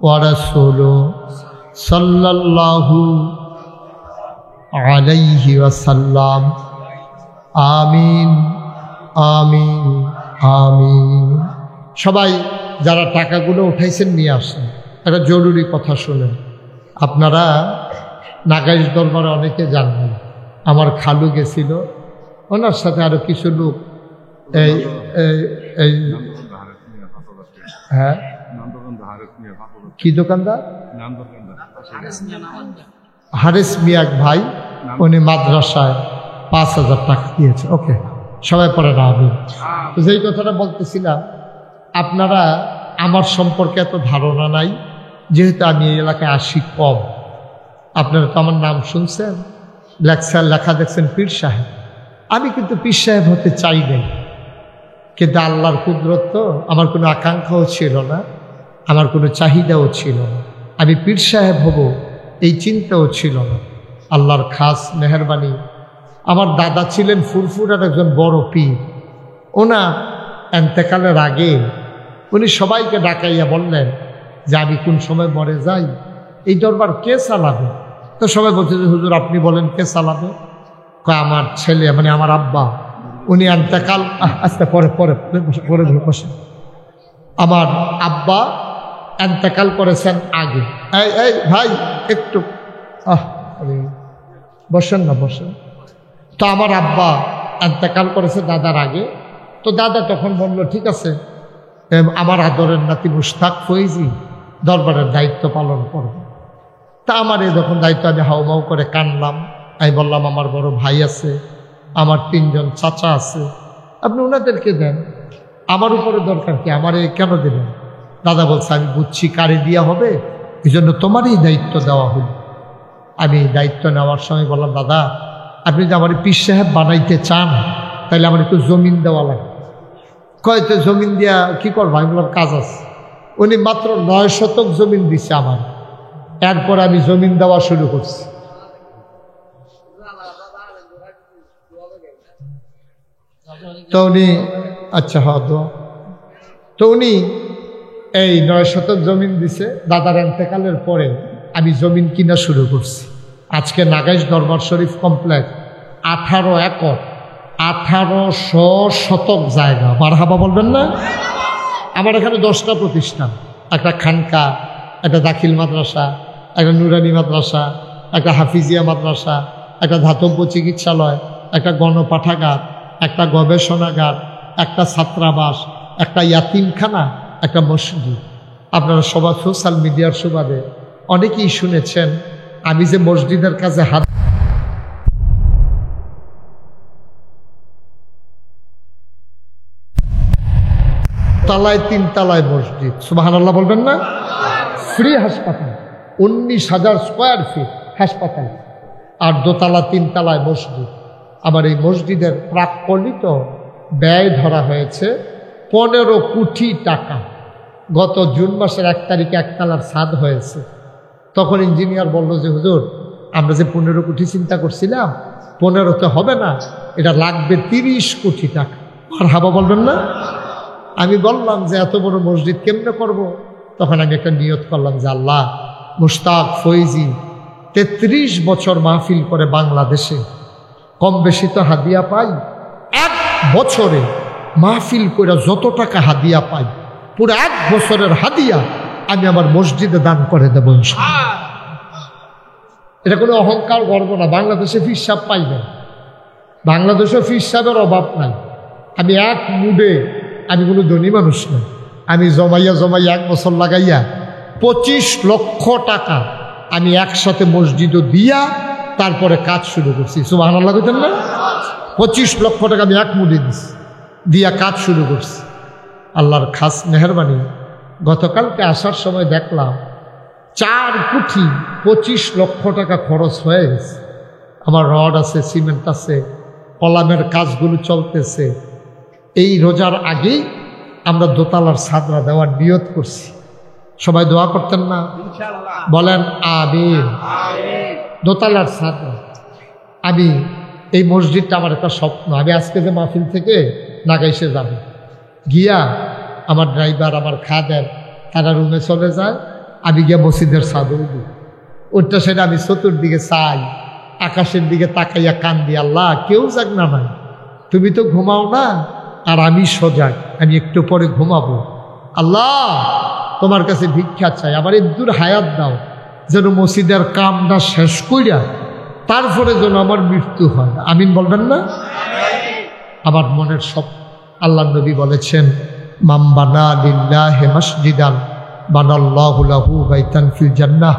ওয়া রাসূলুহু সাল্লাল্লাহু আলাইহি ওয়াসাল্লাম। আমিন আমিন আমিন। সবাই যারা টাকাগুলো উঠাইছেন নিয়ে আসেন। একটা জরুরি কথা শুনেন, আপনারা নাগাইশ দরবারে অনেকে জানবেন, আমার খালু গেছিল, ওনার সাথে আরো কিছু লোক এই এই হ্যাঁ কি দোকানদার হারেস মিয়াক ভাই, উনি মাদ্রাসায় 5000 টাকা দিয়েছে। ওকে সবাই পড়ে না। আমি তো যেই কথাটা বলতেছিলাম, আপনারা আমার সম্পর্কে এত ধারণা নাই, যেহেতু আমি এই এলাকায় আসি কম। আপনারা তো আমার নাম শুনছেন, লেখা দেখছেন পীর সাহেব। আমি কিন্তু পীর সাহেব হতে চাই নাই, কিন্তু আল্লাহর কুদরত তো, আমার কোনো আকাঙ্ক্ষাও ছিল না, আমার কোনো চাহিদাও ছিল না। আমি পীর সাহেব হব এই চিন্তাও ছিল না। আল্লাহর খাস মেহেরবানি, আমার দাদা ছিলেন ফুরফুরার একজন বড় পীর। ওনার এন্তেকালের আগে উনি সবাইকে ডাকাইয়া বললেন যে আমি কোন সময় মরে যাই, এই দরবার কে চালাবে? তো সবাই বলছে যে হুজুর আপনি বলেন কে চালাবে? কয় আমার ছেলে, মানে আমার আব্বা, উনি এন্তেকাল, আস্তে পরে পরে পরে বসে, আমার আব্বা এন্তেকাল করেছেন আগে। এই এই ভাই একটু বসেন না, বসেন। তো আমার আব্বা এন্তেকাল করেছে দাদার আগে। তো দাদা তখন বলল ঠিক আছে, আমার আদরের নাতি মুশতাক ফৈজি দরবারের দায়িত্ব পালন করবে। তা আমার এই যখন দায়িত্ব, আমি হাউমাউ করে কানলাম। আমি বললাম আমার বড় ভাই আছে, আমার 3 জন চাচা আছে, আপনি ওনাদেরকে দেন, আমার উপরে দরকার কি, আমারে কেন দেবেন? দাদা বলছে আমি বুঝছি কারে দিয়া হবে, এই জন্য তোমারই দায়িত্ব দেওয়া হল। আমি দায়িত্ব নেওয়ার সময় বললাম দাদা আপনি যদি আমার পীর সাহেব বানাইতে চান তাহলে আমার একটু জমিন দেওয়া লাগে। কয়তো জমিন দিয়া কি করবো? আমি বললাম কাজ আছে। উনি মাত্র 9 শতক জমিন দিচ্ছে আমার। এরপর আমি জমিন দেওয়া শুরু করছি। তো উনি আচ্ছা তো উনি এই 9 শতক জমিন দিছে। দাদার এন্তেকালের পরে আমি জমিন কিনা শুরু করছি। আজকে নাগাইশ দরবার শরীফ কমপ্লেক্স 18 একর, 1800 শতক জায়গা। মারহাবা বলবেন না? আমার এখানে 10টা প্রতিষ্ঠান, একটা খানকা, একটা দাখিল মাদ্রাসা, একটা নুরানি মাদ্রাসা, একটা হাফিজিয়া মাদ্রাসা, একটা ধাতব্য চিকিৎসালয়, একটা গণপাঠাগার, একটা গবেষণাগার, একটা ছাত্রাবাস, একটা ইয়াতিমখানা, একটা মসজিদ। আপনারা সবাই সোশ্যাল মিডিয়ার সুবাদে অনেকেই শুনেছেন আমি যে মসজিদের কাছে হাত তালায় 3 তলায় মসজিদ, সুবহানাল্লাহ বলবেন না? ফ্রি হাসপাতাল, 19,000 স্কোয়ার ফিট হাসপাতাল, আর দোতলা 3 তলায় মসজিদ। আমার এই মসজিদের প্রাক্কলিত ব্যয় ধরা হয়েছে 15 কোটি টাকা। গত জুন মাসের 1 তারিখে 1 তলার ছাদ হয়েছে। তখন ইঞ্জিনিয়ার বলল যে হুজুর, আমরা যে 15 কোটি চিন্তা করছিলাম, 15তে হবে না, এটা লাগবে 30 কোটি টাকা। মারহাবা বলবেন না? আমি বললাম যে এত বড় মসজিদ কেমনে করব? তখন আমি একটা নিয়ত করলাম যে আল্লাহ, মুশতাক ফৈজি 33 বছর মাহফিল করে বাংলাদেশে, কম বেশি তো হাদিয়া পাই, 1 বছরে মাহফিল করে যত টাকা হাদিয়া পাই, পুরো 1 বছরের হাদিয়া আমি আমার মসজিদে দান করে দেব ইনশাআল্লাহ। এটা কোনো অহংকার গর্ব না। বাংলাদেশে ফির সাহেব পাইবেন, বাংলাদেশে ফির সাহেবের অভাব নাই। আমি এক মুডে, আমি কোনো ধনী মানুষ না, আমি জমাইয়া 1 বছর লাগাইয়া 25 লক্ষ টাকা আমি একসাথে মসজিদও দিয়া তারপরে কাজ শুরু করছি। সুবহানাল্লাহ কইতেন না? 25 লক্ষ টাকা আমি এক মুডে দিছি, দিয়া কাজ শুরু করছি। আল্লাহর খাস মেহরবানি, গতকালকে আসার সময় দেখলাম 4 কোটি 25 লক্ষ টাকা খরচ হয়ে গেছে। আমার রড আছে, সিমেন্ট আছে, কলামের কাজগুলো চলতেছে। এই রোজার আগেই আমরা দোতলার ছাদরা দেওয়ার নিয়ত করছি। সবাই দোয়া করতেন না? বলেন আমিন। দোতলার ছাদরা, আমি এই মসজিদটা আমার একটা স্বপ্ন। আমি আজকে যে মাহফিল থেকে নাগাইশে যাব, গিয়া আমার ড্রাইভার, আমার খাদের, তারা রুমে চলে যায়, আমি গিয়া মসজিদের ছাদে উঠি। ওইটা সেটা আমি চতুর্দিকে চাই, আকাশের দিকে তাকাইয়া কান্দি, আল্লাহ কেউ যাক না নাই, তুমি তো ঘুমাও না, আর আমি সজাগ, আমি একটু পরে ঘুমাবো। আল্লাহ তোমার কাছে ভিক্ষা চাই, আমার একদূর হায়াত দাও, যেন মসজিদের কামটা শেষ কইরা তারপরে যেন আমার মৃত্যু হয়। আমিন বলবেন না? আমার মনের সব। আল্লাহ নবী বলেছেন, মান বানা লিল্লাহি মাসজিদান বানাল্লাহু লাহু বাইতান ফিল জান্নাহ,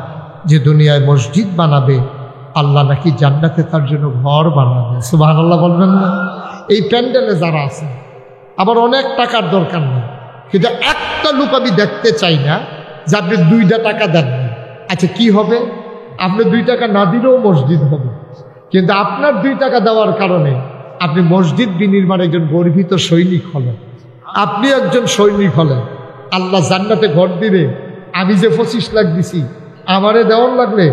যে দুনিয়ায় মসজিদ বানাবে আল্লাহ নাকি জান্নাতে তার জন্য ঘর বানাবে। সুবহানাল্লাহ বলবেন না? এই প্যান্ডেলে যারা আছে, আবার অনেক টাকার দরকার নেই, কিন্তু একটা লোক আমি দেখতে চাই না যে আপনি 2টা টাকা দেন। আচ্ছা কি হবে? আপনি 2 টাকা না দিলেও মসজিদ হবে, কিন্তু আপনার 2 টাকা দেওয়ার কারণে আপনি মসজিদ বিনির্মাণে একজন গর্বিত সৈনিক হলেন। আপনি একজন সৈনিক হলেন, আল্লাহ জান্নাতে ঘর দিবে। আমি যে 25 লাখ দিছি, আমারে দেওয়ান লাগলে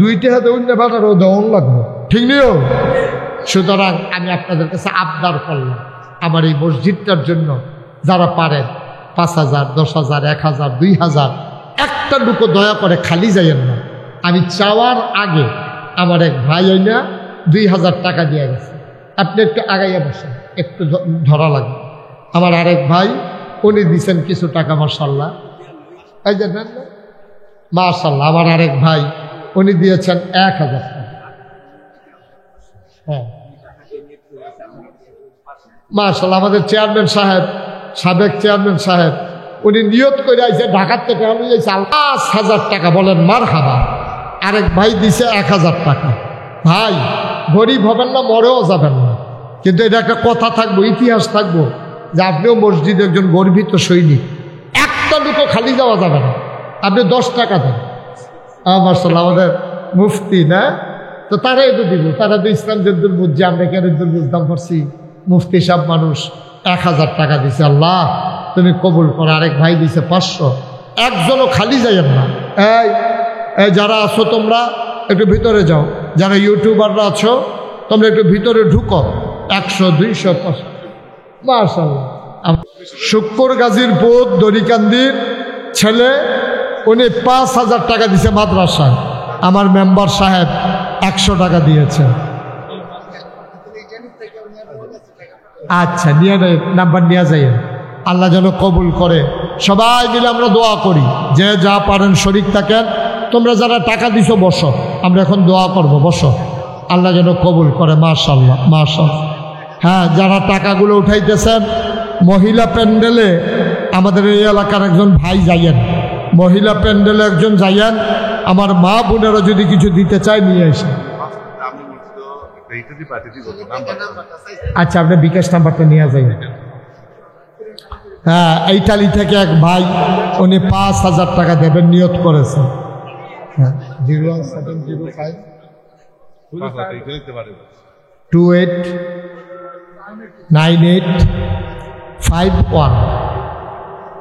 2 টাকা দেউন না বাজারও দেওয়ান লাগবে, ঠিক নিও। সুতরাং আমি আপনাদের কাছে আবদার করলাম, আমার এই মসজিদটার জন্য যারা পারেন 5,000, 10,000, 1,000, 2,000, একটা লোকও দয়া করে খালি যাইয়েন না। আমি চাওয়ার আগে আমার এক ভাই না 2,000 টাকা দিয়ে গেছে। আপনি একটু আগাইয়া বসেন, একটু ধরা লাগে। আমার আরেক ভাই, উনি দিছেন কিছু টাকা, মাশাআল্লাহ, এই যে দেন না, মাশাআল্লাহ। আমার আরেক ভাই, উনি দিয়েছেন 1,000 টাকা। হ্যাঁ মাশাআল্লাহ। আমাদের চেয়ারম্যান সাহেব, সাবেক চেয়ারম্যান সাহেব, উনি নিয়ত করে আইছে ঢাকার থেকে, আমি 5,000 টাকা। বলেন মারহাবা। আরেক ভাই দিছে 1,000 টাকা। ভাই গরিব হবেন না, মরেও যাবেন না, কিন্তু এটা একটা কথা থাকবো, ইতিহাস থাকবো যে আপনিও মসজিদে একজন গর্বিত সৈনিক। একটা লোকও খালি যাওয়া যাবে না। আপনি 10 টাকা দেন, মাশাআল্লাহ। আমাদের মুফতি না, তো তারাই তো দিব, তারা তো ইসলাম জেদ্দুল বুঝছে, আমরা কেন বুঝতাম পারছি। মুফতি সাহেব মানুষ 1,000 টাকা দিছে। আল্লাহ তুমি কবুল করো। আরেক ভাই দিছে 500। একজনও খালি যাইয়েন না। এই যারা আছো তোমরা একটু ভিতরে যাও, যারা ইউটিউবাররা আছো তোমরা একটু ভিতরে ঢুকো। 100, 200, 500। মাশাআল্লাহ। শুক্কুর গাজীর পুত দরিকান্দির ছেলে, উনি 5,000 টাকা দিছে মাদ্রাসায়। আমার মেম্বার সাহেব 100 টাকা দিয়েছে। আচ্ছা নিয়ে নাম্বার নিয়ে যাই। আল্লাহ যেন কবুল করে। সবাই মিলে আমরা দোয়া করি, যে যা পারেন শরীক থাকেন। তোমরা যারা টাকা দিছো বসো, আমরা এখন দোয়া করব, বসো। আল্লাহ যেন কবুল করে। মাশাআল্লাহ, মাশাআল্লাহ। হ্যাঁ, যারা টাকাগুলো উঠাইতেছেন, মহিলা প্যান্ডেলে আমাদের এই এলাকার একজন ভাই যাইয়েন, মহিলা প্যান্ডেলে একজন যাইয়েন। আমার মা বোনেরা যদি কিছু দিতে চায় নিয়ে আসে। আচ্ছা, আপনার বিকাশ নাম্বারটা নিয়ে যাই। হ্যাঁ, এইটালি থেকে এক ভাই, উনি 5,000 টাকা দেবেন নিয়ত করেছেন। 01705 289851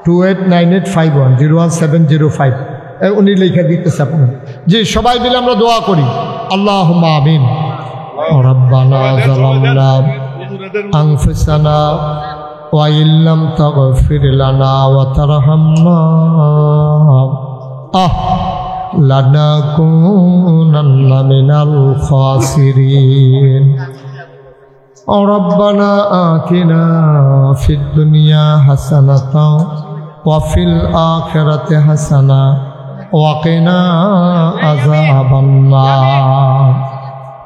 289851 01705 উনি লেখা দিতেছে আপনার। জি, সবাই মিলে আমরা দোয়া করি। আল্লাহুম্মা আমিন। রব্বানা যালামনা আনফুসানা ওয়া ইল্লাম তাগফির লানা ওয়া তারহামনা লানাকুনান্না মিনাল খাসিরিন। রব্বানা আতিনা ফিদ দুনিয়া হাসানাতাও ওয়া ফিল আখিরাতি হাসানা ওয়া কিনা আযাবান্নার।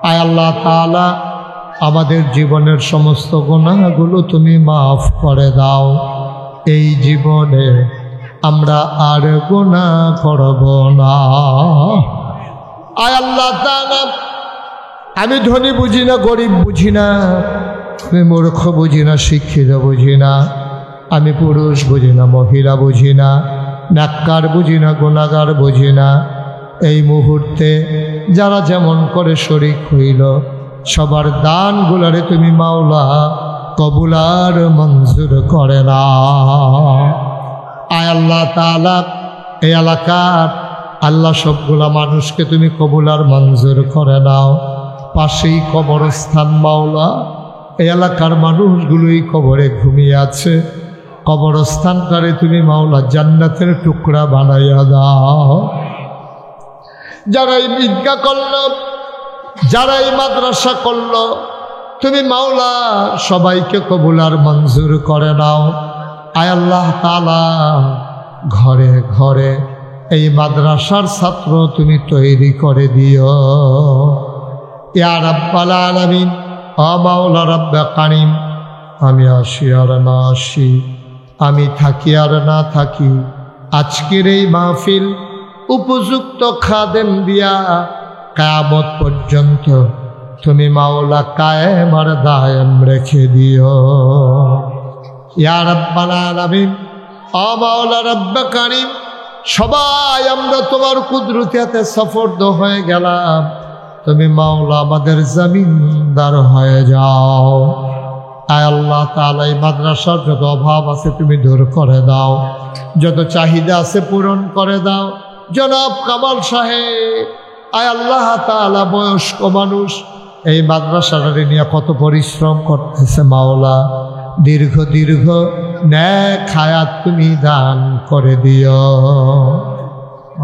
আয় আল্লাহ তাআলা, আমাদের জীবনের সমস্ত গুনাহগুলো তুমি মাফ করে দাও। এই জীবনে আমরা আর গুনাহ করব না। আয় আল্লাহ তাআলা, আমি ধনী বুঝি না, গরিব বুঝি না, আমি মূর্খ বুঝি না, শিক্ষিত বুঝি না, আমি পুরুষ বুঝি না, মহিলা বুঝি না, নেককার বুঝি না, গুনাহগার বুঝি না। এই মুহূর্তে যারা যেমন করে শরীক হইল, সবার দানগুলারে তুমি মাওলা কবুলার মঞ্জুর করে না। আয় আল্লাহ তাআলা, এই এলাকার আল্লাহ সবগুলা মানুষকে তুমি কবুলার মঞ্জুর করে নাও। পাশেই কবরস্থান মাওলা, এই এলাকার মানুষগুলোই কবরে ঘুমিয়ে আছে, কবরস্থানটারে তুমি মাওলা জান্নাতের টুকরা বানাইয়া দাও। যারা এই ঈদগাহ করল, যারা এই মাদ্রাসা করল, তুমি মাওলা সবাইকে কবুলার মঞ্জুর করে নাও। আয় আল্লাহ তাআলা, ঘরে ঘরে এই মাদ্রাসার ছাত্র তুমি তৈরি করে দিও। ইয়া রাব্বাল আলামিন, ও মাওলা রব্বে কারিম, আমি আসি আর না আসি, আমি থাকি আর না থাকি, আজকের এই মাহফিল উপযুক্ত খাদেম দিয়া কিয়ামত পর্যন্ত তুমি মাওলা কায়েম আর দায়েম রেখে দিও। ইয়া রাব্বাল আলামিন, ও মাওলা রব্বে কারিম, সবাই আমরা তোমার কুদরতিতে সফরদ হয়ে গেলাম, তুমি মাওলা আমাদের জমিনদার হয়ে যাও। আয় আল্লাহ তাআলা, এই মাদ্রাসার যত অভাব আছে তুমি দূর করে দাও, যত চাহিদা আছে পূরণ করে দাও। জনাব কামাল সাহেব, আয় আল্লাহ তাআলা, বয়স্ক মানুষ, এই মাদ্রাসাটারে নিয়ে কত পরিশ্রম করতেছে মাওলা, দীর্ঘ দীর্ঘ নেক হায়াত তুমি দান করে দিও।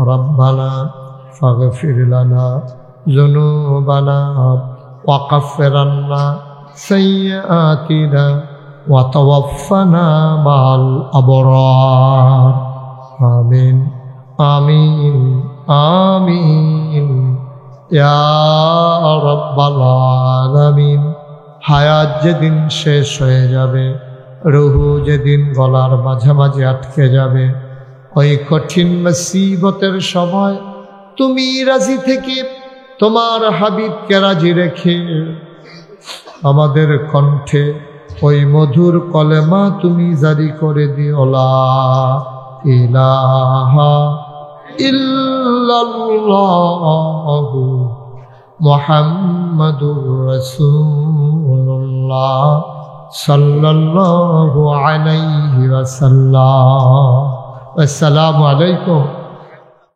রব্বানা ফাগফির লানা যুনুবানা ওয়া কাফির আন্না সাইয়্যাতিনা ওয়া তাওয়াফফানা মা'আল আবরার। আমিন আমিন আমিন ইয়া রাব্বাল আলামিন। হায়াত যেদিন শেষ হয়ে যাবে, রুহু যেদিন গলার মাঝামাঝি আটকে যাবে, ওই কঠিন মুসিবতের সময় তুমি রাজি থেকে তোমার হাবিবকে রাজি রেখে আমাদের কণ্ঠে ওই মধুর কলেমা তুমি জারি করে দিও, লা ইলাহা ইল্লাল্লাহু মুহাম্মাদুর রাসূলুল্লাহ সাল্লাল্লাহু আলাইহি ওয়াসাল্লাম। আসসালামু আলাইকুম।